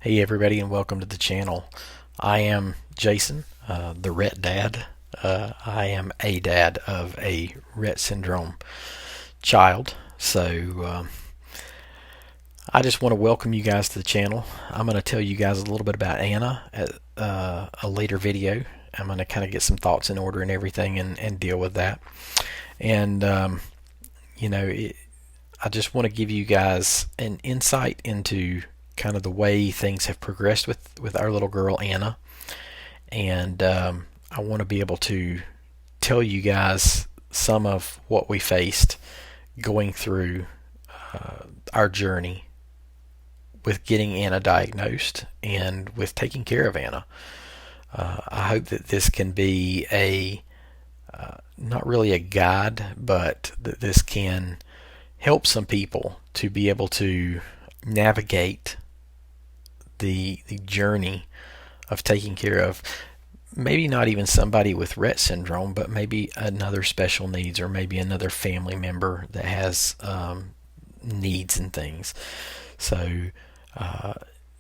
Hey everybody, and welcome to the channel. I am Jason, the Rett Dad. I am a dad of a Rett Syndrome child. I just want to welcome you guys to the channel. I'm going to tell you guys a little bit about Anna at a later video. I'm going to kind of get some thoughts in order and everything and deal with that. And, you know, it, I just want to give you guys an insight into kind of the way things have progressed with our little girl Anna, and I want to be able to tell you guys some of what we faced going through our journey with getting Anna diagnosed and with taking care of Anna. I hope that this can be not really a guide, but that this can help some people to be able to navigate the journey of taking care of maybe not even somebody with Rett syndrome, but maybe another special needs or maybe another family member that has needs and things. So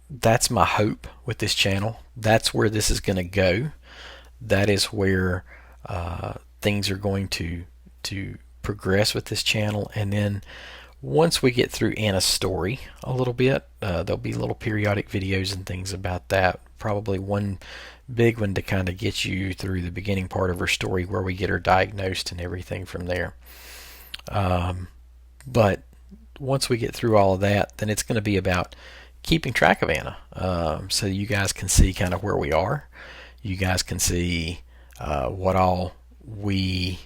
that's my hope with this channel. That's where this is going to go. That is where things are going to progress with this channel. And then once we get through Anna's story a little bit, there'll be little periodic videos and things about that. Probably one big one to kind of get you through the beginning part of her story where we get her diagnosed and everything from there. But once we get through all of that, then it's going to be about keeping track of Anna, so you guys can see kind of where we are. You guys can see what all we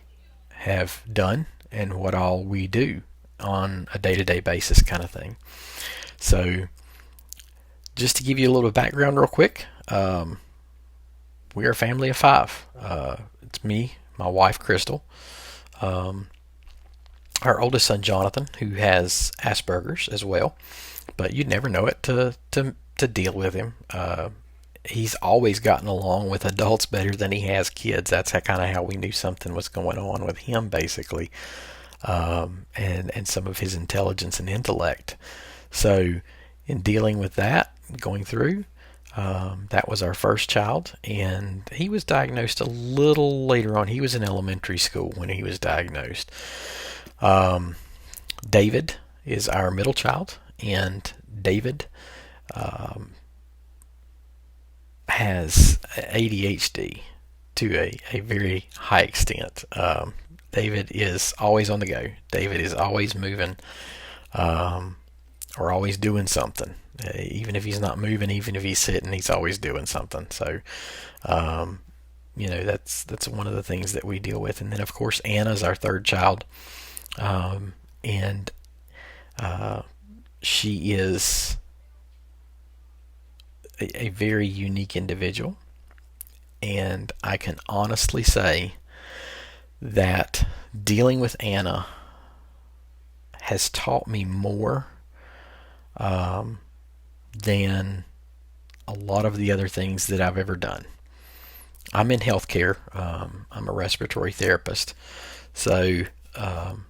have done and what all we do on a day-to-day basis kind of thing. So just to give you a little background real quick, we are a family of five. It's me, my wife Crystal, our oldest son Jonathan, who has Asperger's as well, but you'd never know it to deal with him. He's always gotten along with adults better than he has kids. That's kind of how we knew something was going on with him, basically, and some of his intelligence and intellect. So in dealing with that, going through, that was our first child, and he was diagnosed a little later on. He was in elementary school when he was diagnosed. David is our middle child, and David has ADHD to a very high extent. David is always on the go. David is always moving, or always doing something. Even if he's not moving, even if he's sitting, he's always doing something. So, that's one of the things that we deal with. And then, of course, Anna's our third child, and she is a very unique individual. And I can honestly say that dealing with Anna has taught me more than a lot of the other things that I've ever done. I'm in healthcare. I'm a respiratory therapist, so I'm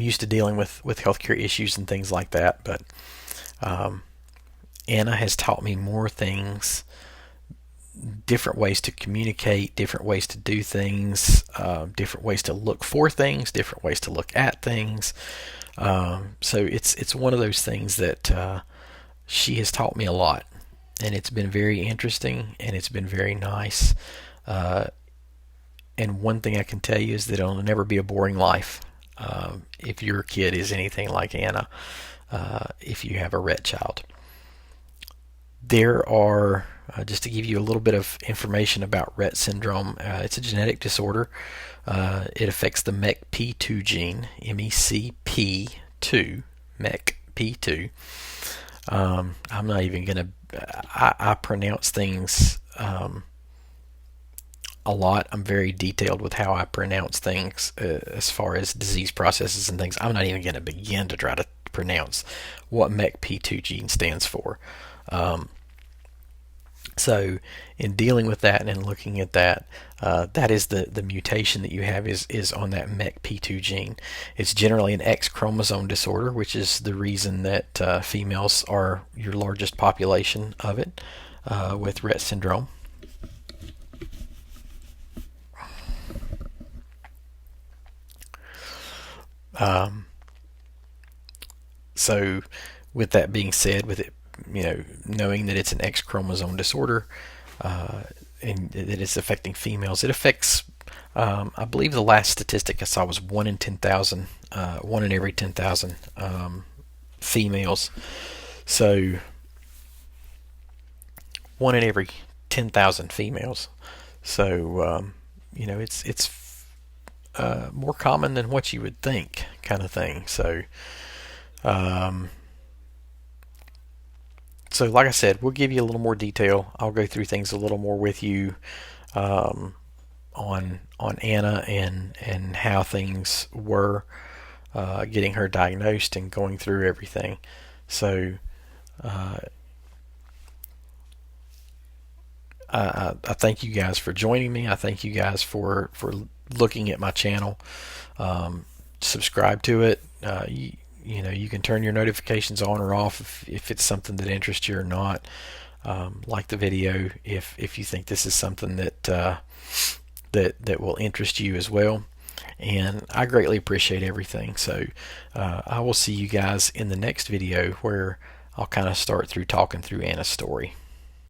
used to dealing with healthcare issues and things like that. But Anna has taught me more things, different ways to communicate, different ways to do things, different ways to look for things, different ways to look at things. So it's one of those things that she has taught me a lot, and it's been very interesting, and it's been very nice. And one thing I can tell you is that it'll never be a boring life if your kid is anything like Anna, if you have a Rett child. There are, just to give you a little bit of information about Rett syndrome, it's a genetic disorder. It affects the MECP2 gene, MECP2, MECP2. I'm not even going to, I pronounce things a lot. I'm very detailed with how I pronounce things as far as disease processes and things. I'm not even going to begin to try to pronounce what MECP2 gene stands for. So in dealing with that and looking at that, that is the mutation that you have is on that MECP2 gene. It's generally an X chromosome disorder, which is the reason that females are your largest population of it with Rett syndrome. Um, so with that being said, with it, knowing that it's an X chromosome disorder, and that it's affecting females, it affects, I believe the last statistic I saw was 1 in 10,000, 1 in every 10,000 females. So 1 in every 10,000 females. So it's more common than what you would think, kind of thing. Um, so like I said, we'll give you a little more detail. I'll go through things a little more with you um, on Anna and how things were getting her diagnosed and going through everything. So uh, I thank you guys for joining me. I thank you guys for looking at my channel. Subscribe to it. You can turn your notifications on or off if it's something that interests you or not. Like the video if you think this is something that will interest you as well. And I greatly appreciate everything. So I will see you guys in the next video where I'll kind of start through talking through Anna's story.